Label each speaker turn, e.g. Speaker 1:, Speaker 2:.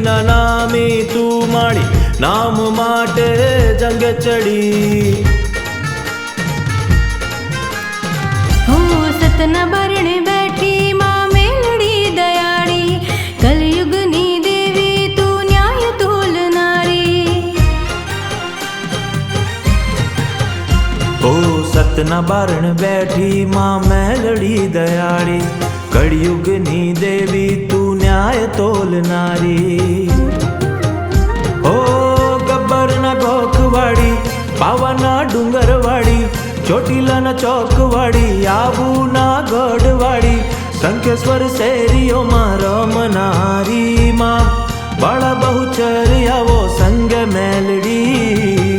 Speaker 1: ના નામી તું માડી નામ માટે જંગ ચડી
Speaker 2: સતના બરણે બેઠી માં મેલડી દયાળી કલયુગની દેવી તું ન્યાય તોલનારી
Speaker 1: ઓ સતના બારણ બેઠી માં મેલડી દયાળી કળિયુગની દેવી તું ન્યાય તોલનારી ઓ ગબ્બરના ગોખવાડી પાવાના ડુંગરવાડી ચોટીલાના ચોકવાડી આબુના ગઢવાડી શંખેશ્વર શેરીઓમાં રમનારી માં બાળા બહુચરિયાવો સંગ મેલડી